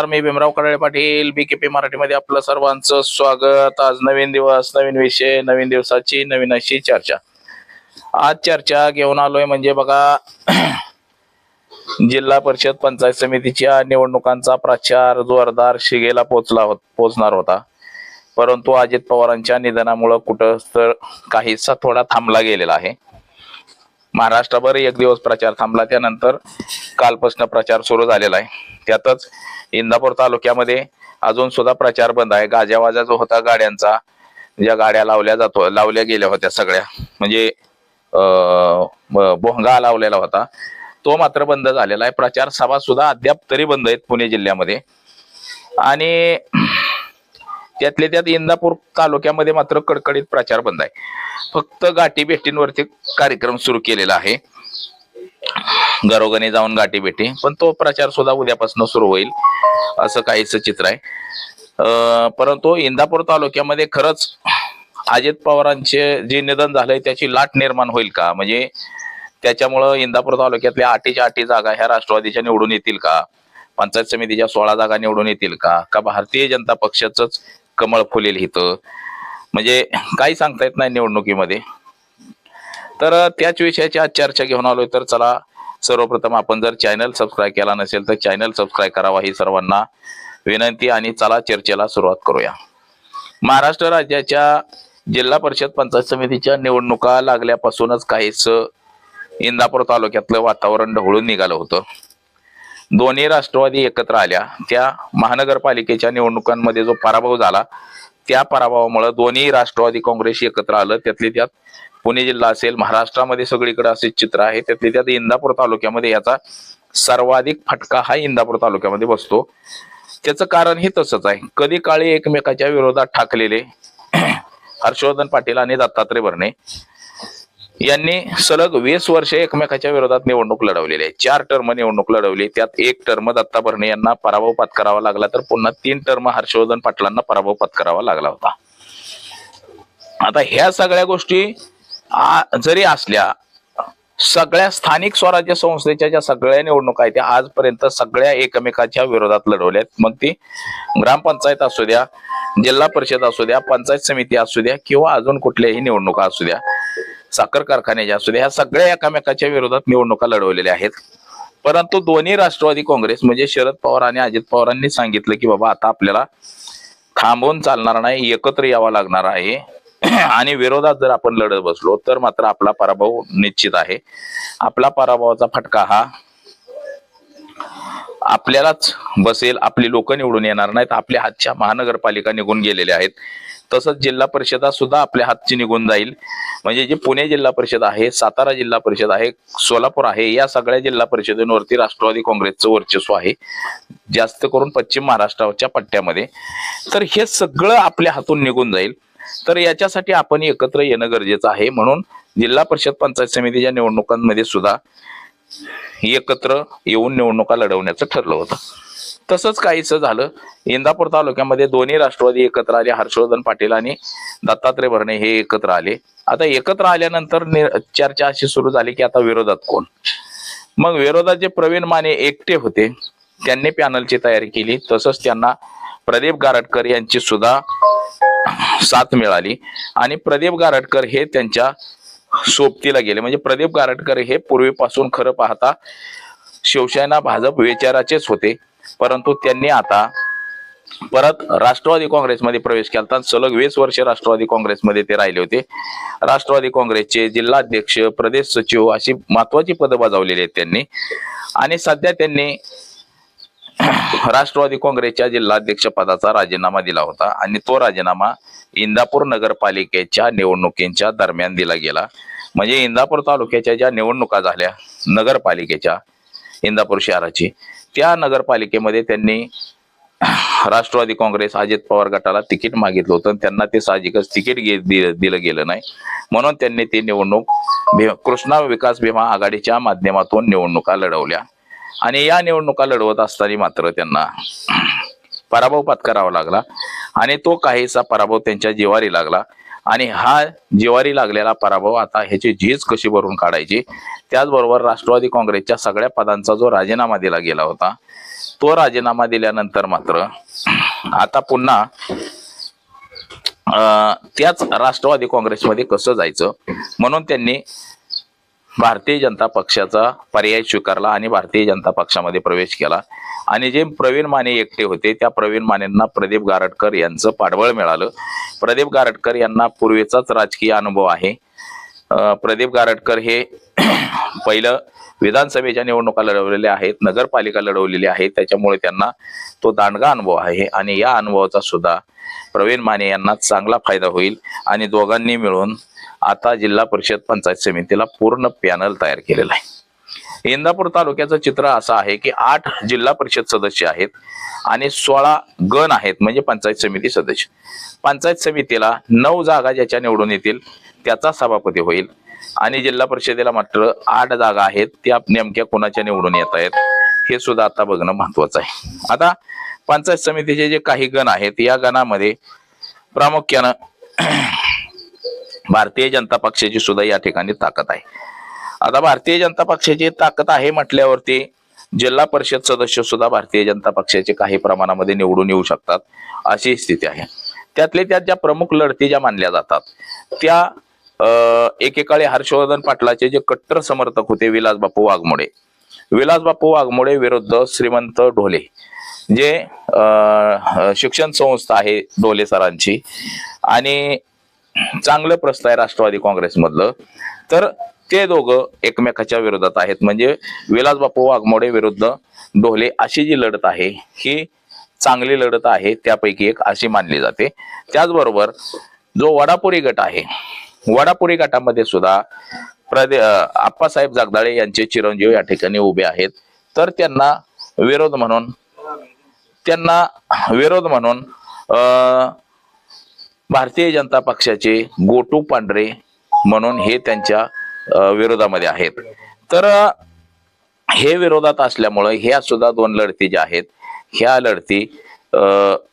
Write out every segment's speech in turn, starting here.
मी Bhimrao Kadale Patil BKP मराठीमध्ये आपलं सर्वांचं स्वागत। आज नवीन दिवस, नवीन विषय, नवीन दिवसाची नवीन अशी चर्चा। आज चर्चा घेऊन आलोय म्हणजे बघा जिल्हा परिषद पंचायत समितीच्या निवडणुकांचा प्रचार जोरदार शिगेला पोहोचणार होता, परंतु अजित पवारांच्या निधनामुळे कुठं तर काहीसा थोडा थांबला गेलेला आहे। महाराष्ट्रभर एक दिवस प्रचार थांबला, त्यानंतर कालपासून प्रचार सुरू झालेला आहे। त्यातच इंदापूर तालुक्यामध्ये अजून सुद्धा प्रचार बंद आहे। गाजावाजा जो होता गाड्यांचा, ज्या गाड्या लावल्या गेल्या होत्या सगळ्या, म्हणजे भोंगा लावलेला होता, तो मात्र बंद झालेला आहे। प्रचार सभा सुद्धा अद्याप तरी बंद आहेत पुणे जिल्ह्यामध्ये। आणि त्यातले त्यात इंदापूर तालुक्यामध्ये मात्र कडकडीत प्रचार बंद आहे। फक्त गाठी भेटींवरती कार्यक्रम सुरू केलेला आहे, घरोघरी जाऊन गाठी भेटी, पण तो प्रचार सुद्धा उद्यापासून सुरू होईल असं काहीच चित्र आहे। परंतु इंदापूर तालुक्यामध्ये खरंच अजित पवारांचे जे निधन झालंय त्याची लाट निर्माण होईल का? म्हणजे त्याच्यामुळं इंदापूर तालुक्यातल्या 8च्या 8 जागा ह्या राष्ट्रवादीच्या निवडून येतील का? पंचायत समितीच्या 16 जागा निवडून येतील का? का भारतीय जनता पक्षाचंच कमळ फुलेल इथं? म्हणजे काही सांगता येत नाही निवडणुकीमध्ये। तर त्याच विषयाची आज चर्चा घेऊन आलोय। तर चला, सर्वप्रथम आपण जर चॅनल सबस्क्राईब केला नसेल तर चॅनल सबस्क्राईब करावा ही सर्वांना विनंती, आणि चला चर्चेला सुरुवात करूया। महाराष्ट्र राज्याच्या जिल्हा परिषद पंचायत समितीच्या निवडणुका लागल्यापासूनच काहीच इंदापूर तालुक्यातलं वातावरण ढवळून निघालं होतं। दोन्ही राष्ट्रवादी एकत्र आल्या, त्या महानगरपालिकेच्या निवडणुकांमध्ये जो पराभव झाला त्या पराभवामुळे दोन्ही राष्ट्रवादी काँग्रेस एकत्र आलं। त्यातले त्यात पुणे जिल्हा असेल, महाराष्ट्रामध्ये सगळीकडे असे चित्र आहे, त्यातले त्यात इंदापूर तालुक्यामध्ये याचा सर्वाधिक फटका हा इंदापूर तालुक्यामध्ये बसतो। त्याचं कारण हे तसंच आहे, कधी काळी एकमेकाच्या विरोधात ठाकलेले हर्षवर्धन पाटील आणि दत्तात्रय भरणे यांनी सलग 20 वर्षे एकमेकाच्या विरोधात निवडणूक लढवलेली आहे। 4 टर्म निवडणूक लढवली, त्यात 1 टर्म दत्ता भरणे यांना पराभव पत्करावा लागला, तर पुन्हा 3 टर्म हर्षवर्धन पाटलांना पराभव पत्करावा लागला होता। आता ह्या सगळ्या गोष्टी जरी असल्या, सगळ्या स्थानिक स्वराज्य संस्थेच्या ज्या सगळ्या निवडणुका आहेत त्या आजपर्यंत सगळ्या एकमेकाच्या विरोधात लढवल्यात। मग ती ग्रामपंचायत असू द्या, जिल्हा परिषद असू द्या, पंचायत समिती असू द्या, किंवा अजून कुठल्याही निवडणुका असू द्या, साखर कारखान्याच्या असू द्या, ह्या सगळ्या एकमेकाच्या विरोधात निवडणुका लढवलेल्या आहेत। परंतु दोन्ही राष्ट्रवादी काँग्रेस म्हणजे शरद पवार आणि अजित पवारांनी सांगितलं की बाबा आता आपल्याला थांबून चालणार नाही, एकत्र यावं लागणार आहे, आणि विरोधात जर आपण लढत बसलो तर मात्र आपला पराभव निश्चित आहे। आपला पराभवाचा फटका हा आपल्यालाच बसेल, आपली लोक निवडून येणार नाहीत, आपल्या हातच्या महानगरपालिका निघून गेलेल्या आहेत, तसंच जिल्हा परिषदा सुद्धा आपल्या हातची निघून जाईल। म्हणजे जे पुणे जिल्हा परिषद आहे, सातारा जिल्हा परिषद आहे, सोलापूर आहे, या सगळ्या जिल्हा परिषदेवरती राष्ट्रवादी काँग्रेसचं वर्चस्व आहे, जास्त करून पश्चिम महाराष्ट्राच्या पट्ट्यामध्ये। तर हे सगळं आपल्या हातून निघून जाईल, तर याच्यासाठी आपण एकत्र येणं गरजेचं आहे। म्हणून जिल्हा परिषद पंचायत समितीच्या निवडणुकांमध्ये सुद्धा एकत्र येऊन निवडणुका लढवण्याचं ठरलं होतं। तसंच काहीच झालं, इंदापूर तालुक्यामध्ये दोन्ही राष्ट्रवादी एकत्र आले, हर्षवर्धन पाटील आणि दत्तात्रय भरणे हे एकत्र आले। आता एकत्र आल्यानंतर चर्चा अशी सुरू झाली की आता विरोधात कोण? मग विरोधात जे प्रवीण माने एकटे होते त्यांनी पॅनलची तयारी केली, तसंच त्यांना प्रदीप गारटकर यांची सुद्धा साथ मिळाली, आणि प्रदीप गारटकर हे त्यांच्या सोबतीला गेले। म्हणजे प्रदीप गारटकर हे पूर्वीपासून खरं पाहता शिवसेना भाजप विचाराचेच होते, परंतु त्यांनी आता परत राष्ट्रवादी काँग्रेसमध्ये प्रवेश केला। सलग 20 वर्ष राष्ट्रवादी काँग्रेसमध्ये ते राहिले होते। राष्ट्रवादी काँग्रेसचे जिल्हाध्यक्ष, प्रदेश सचिव अशी महत्वाची पदं बजावलेली आहेत त्यांनी, आणि सध्या त्यांनी राष्ट्रवादी काँग्रेसच्या जिल्हाध्यक्ष पदाचा राजीनामा दिला होता, आणि तो राजीनामा इंदापूर नगरपालिकेच्या निवडणुकीच्या दरम्यान दिला गेला। म्हणजे इंदापूर तालुक्याच्या ज्या निवडणुका झाल्या नगरपालिकेच्या, इंदापूर शहराची, त्या नगरपालिकेमध्ये त्यांनी राष्ट्रवादी काँग्रेस अजित पवार गटाला तिकीट मागितलं होतं, त्यांना ते साहजिकच तिकीट दिलं गेलं नाही, म्हणून त्यांनी ती निवडणूक कृष्णा विकास भीमा आघाडीच्या माध्यमातून निवडणुका लढवल्या। आणि या निवडणुका लढवत असताना मात्र त्यांना पराभव पत्करावा लागला, आणि तो काहीसा पराभव त्यांच्या जिवारी लागला। आणि हा जिवारी लागलेला पराभव आता ह्याची झीज कशी भरून काढायची, त्याचबरोबर राष्ट्रवादी काँग्रेसच्या सगळ्या पदांचा जो राजीनामा दिला गेला होता तो राजीनामा दिल्यानंतर मात्र आता पुन्हा त्याच राष्ट्रवादी काँग्रेसमध्ये कसं जायचं म्हणून त्यांनी भारतीय जनता पक्षाचा पर्याय स्वीकारला आणि भारतीय जनता पक्षामध्ये प्रवेश केला. आणि जे प्रवीण माने एकटे होते त्या प्रवीण मानेंना प्रदीप गारटकर यांचं पाठबळ मिळालं. प्रदीप गारटकर यांना पूर्वीचाच राजकीय अनुभव आहे. प्रदीप गारटकर हे पहिलं विधानसभेच्या निवडणुका लढवलेल्या आहेत, नगरपालिका लढवलेली आहे, त्याच्यामुळे त्यांना तो दांडगा अनुभव आहे. आणि या अनुभवाचा सुद्धा प्रवीण माने यांना चांगला फायदा होईल. आणि दोघांनी मिळून आता जिल्हा परिषद पंचायत समितीला पूर्ण पॅनल तयार केलेला आहे. इंदापूर तालुक्याचं चित्र असं आहे की 8 जिल्हा परिषद सदस्य आहेत आणि 16 गण आहेत म्हणजे पंचायत समिती सदस्य. पंचायत समितीला 9 जागा ज्याच्या निवडून येतील त्याचा सभापती होईल. आणि जिल्हा परिषदेला मात्र 8 जागा आहेत, त्या नेमक्या कोणाच्या निवडून येत आहेत हे सुद्धा आता बघणं महत्वाचं आहे. आता पंचायत समितीचे जे काही गण आहेत या गणामध्ये प्रामुख्यानं भारतीय जनता पक्षाची सुद्धा या ठिकाणी ताकद आहे. आता भारतीय जनता पक्षाची ताकद आहे म्हटल्यावरती जिल्हा परिषद सदस्य सुद्धा भारतीय जनता पक्षाचे काही प्रमाणामध्ये निवडून येऊ शकतात अशी स्थिती आहे. त्यातले त्यात ज्या प्रमुख लढती ज्या मानल्या जातात त्या एकेकाळी हर्षवर्धन पाटलाचे जे कट्टर समर्थक होते विलासबापू वाघमोडे विरुद्ध श्रीमंत ढोले, जे शिक्षण संस्था आहे ढोले सरांची आणि चांगलं प्रस्थ आहे राष्ट्रवादी काँग्रेसमधलं, तर ते दोघं एकमेकाच्या विरोधात आहेत. म्हणजे विलासबापू वाघमोडे विरुद्ध ढोले अशी जी लढत आहे ही चांगली लढत आहे, त्यापैकी एक अशी मानली जाते. त्याचबरोबर जो वडापुरी गट आहे, वडापुरी गटामध्ये सुद्धा आप्पासाहेब जगदाळे यांचे चिरंजीव या ठिकाणी उभे आहेत. तर त्यांना विरोध म्हणून भारतीय जनता पक्षाचे गोटू पांढरे म्हणून हे त्यांच्या विरोधामध्ये आहेत. तर हे विरोधात असल्यामुळे ह्या सुद्धा 2 लढती ज्या आहेत ह्या लढती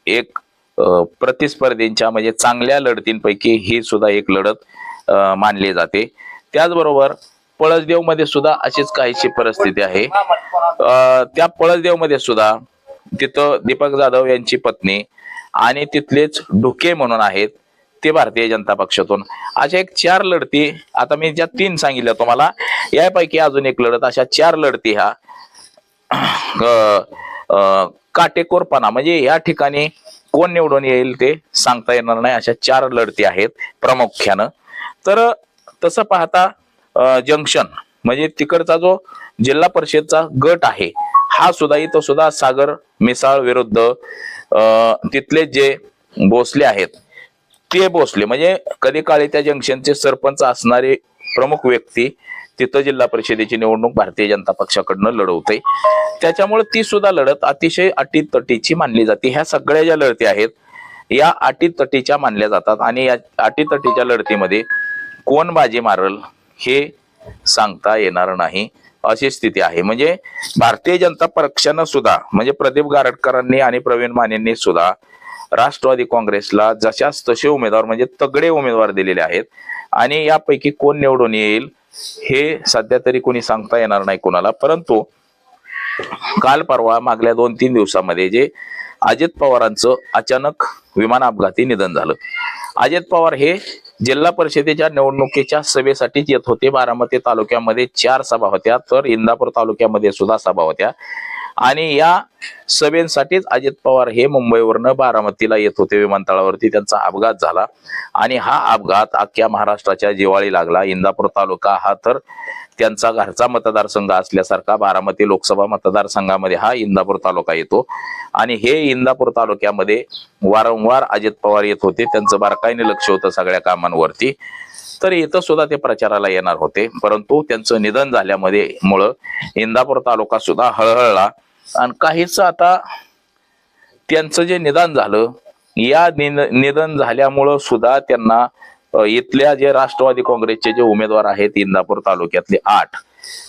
एक प्रतिस्पर्धींच्या म्हणजे चांगल्या लढतींपैकी ही सुद्धा एक लढत मानली जाते. त्याचबरोबर पळसदेव मध्ये सुद्धा अशीच काहीशी परिस्थिती आहे. त्या पळसदेव मध्ये सुद्धा तिथं दीपक जाधव यांची पत्नी आणि तिथलेच ढुके म्हणून आहेत ते भारतीय जनता पक्षातून. अशा एक 4 लढती, आता मी ज्या 3 सांगितल्या तुम्हाला यापैकी अजून एक लढत, अशा 4 लढती ह्या काटेकोरपणा म्हणजे या ठिकाणी कोण निवडून येईल ते सांगता येणार नाही, अशा 4 लढती आहेत प्रामुख्यानं. तर तसं पाहता जंक्शन म्हणजे तिकडचा जो जिल्हा परिषदचा गट आहे हा सुद्धा इथं सुद्धा सागर मिसाळ विरुद्ध तिथले जे भोसले आहेत ते भोसले म्हणजे कधी काळी त्या जंक्शनचे सरपंच असणारे प्रमुख व्यक्ती तिथं जिल्हा परिषदेची निवडणूक भारतीय जनता पक्षाकडनं लढवते. त्याच्यामुळे ती सुद्धा लढत अतिशय अटीतटीची मानली जाते. ह्या सगळ्या ज्या लढती आहेत या अटीतटीच्या मानल्या जातात आणि या अटीतटीच्या लढतीमध्ये कोण बाजी मारल हे सांगता येणार नाही अशी स्थिती आहे. म्हणजे भारतीय जनता पक्षानं सुद्धा म्हणजे प्रदीप गारटकरांनी आणि प्रवीण मानेंनी सुद्धा राष्ट्रवादी काँग्रेसला जशाच तसे उमेदवार म्हणजे तगडे उमेदवार दिलेले आहेत आणि यापैकी कोण निवडून येईल हे सध्या तरी कोणी सांगता येणार नाही कोणाला. परंतु काल परवा मागल्या 2-3 दिवसामध्ये जे अजित पवारांचं अचानक विमान अपघाती निधन झालं. अजित पवार हे जिल्हा परिषदेच्या निवडणुकीच्या सभेसाठीच येत होते. बारामती तालुक्यामध्ये 4 सभा होत्या, तर इंदापूर तालुक्यामध्ये सुद्धा सभा होत्या आणि या सभेसाठीच अजित पवार हे मुंबईवरनं बारामतीला येत होते विमानतळावरती. त्यांचा अपघात झाला आणि हा अपघात अख्ख्या महाराष्ट्राच्या जिव्हाळी लागला. इंदापूर तालुका हा तर त्यांचा घरचा मतदारसंघ असल्यासारखा बारामती लोकसभा मतदारसंघामध्ये हा इंदापूर तालुका येतो आणि हे इंदापूर तालुक्यामध्ये वारंवार अजित पवार येत होते. त्यांचं बारकाईने लक्ष होतं सगळ्या कामांवरती. तर इथं सुद्धा ते प्रचाराला येणार होते, परंतु त्यांचं निधन झाल्यामुळे इंदापूर तालुका सुद्धा हळहळला आणि काहीच आता त्यांचं जे निधन झालं या निधन झाल्यामुळं सुद्धा त्यांना इथल्या जे राष्ट्रवादी काँग्रेसचे जे उमेदवार आहेत इंदापूर तालुक्यातले 8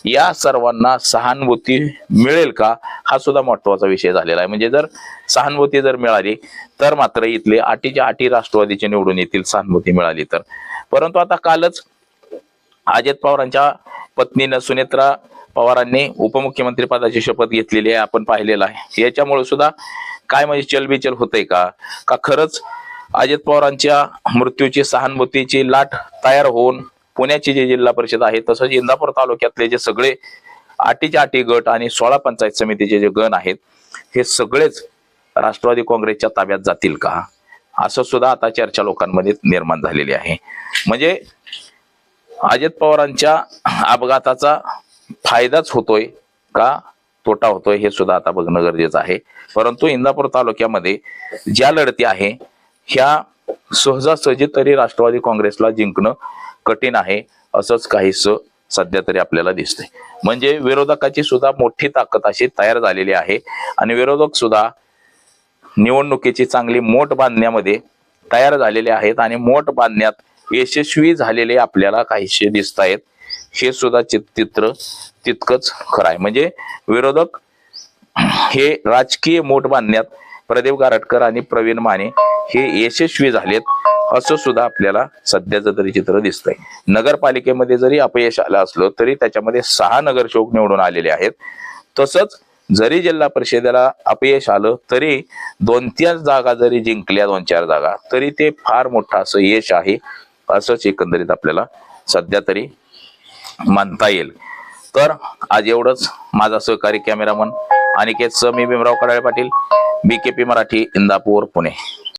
या सर्वांना सहानुभूती मिळेल का हा सुद्धा महत्वाचा विषय झालेला आहे. म्हणजे जर सहानुभूती जर मिळाली तर मात्र इथले 8च्या 8 राष्ट्रवादीचे निवडून येतील सहानुभूती मिळाली तर. परंतु आता कालच अजित पवारांच्या पत्नीनं सुनेत्रा पवारांनी उपमुख्यमंत्री पदाची शपथ घेतलेली आहे, आपण पाहिलेलं आहे. याच्यामुळे सुद्धा काय म्हणजे चलबिचल होतंय का खरंच अजित पवारांच्या मृत्यूची सहानुभूतीची लाट तयार होऊन पुण्याची जी जिल्हा परिषद आहे तसंच इंदापूर तालुक्यातले जे सगळे आटीच्या आटी गट आणि 16 पंचायत समितीचे जे गण आहेत हे सगळेच राष्ट्रवादी काँग्रेसच्या ताब्यात जातील का, असं सुद्धा आता चर्चा लोकांमध्ये निर्माण झालेली आहे. म्हणजे अजित पवारांच्या अपघाताचा फायदाच होतोय का तोटा होतोय हे सुद्धा आता बघणं गरजेचं आहे. परंतु इंदापूर तालुक्यामध्ये ज्या लढती आहे ह्या सहजासहजी तरी राष्ट्रवादी काँग्रेसला जिंकणं कठीण आहे असंच काहीस सध्या तरी आपल्याला दिसतंय. म्हणजे विरोधकाची सुद्धा मोठी ताकद अशी तयार झालेली आहे आणि विरोधक सुद्धा निवडणुकीची चांगली मोठ बांधण्यामध्ये तयार झालेले आहेत आणि मोठ बांधण्यात यशस्वी झालेले आपल्याला काहीसे दिसत आहेत. हे सुद्धा चित्र तितकंच खरं आहे. म्हणजे विरोधक हे राजकीय मोठ बांधण्यात प्रदीप गारटकर आणि प्रवीण माने हे यशस्वी झालेत असं सुद्धा आपल्याला सध्याचं तरी चित्र दिसतंय. नगरपालिकेमध्ये जरी अपयश आलं असलं तरी त्याच्यामध्ये 6 नगरसेवक निवडून आलेले आहेत. तसंच जरी जिल्हा परिषदेला अपयश आलं तरी 2-3 जागा जरी जिंकल्या 2-4 जागा तरी ते फार मोठं असं यश आहे असंच एकंदरीत आपल्याला सध्या तरी मानता येईल. तर आज एवढंच. माझा सहकारी कॅमेरामन अनिकेत मी भीमराव कडाळे पाटील, BKP मराठी, इंदापूर, पुणे.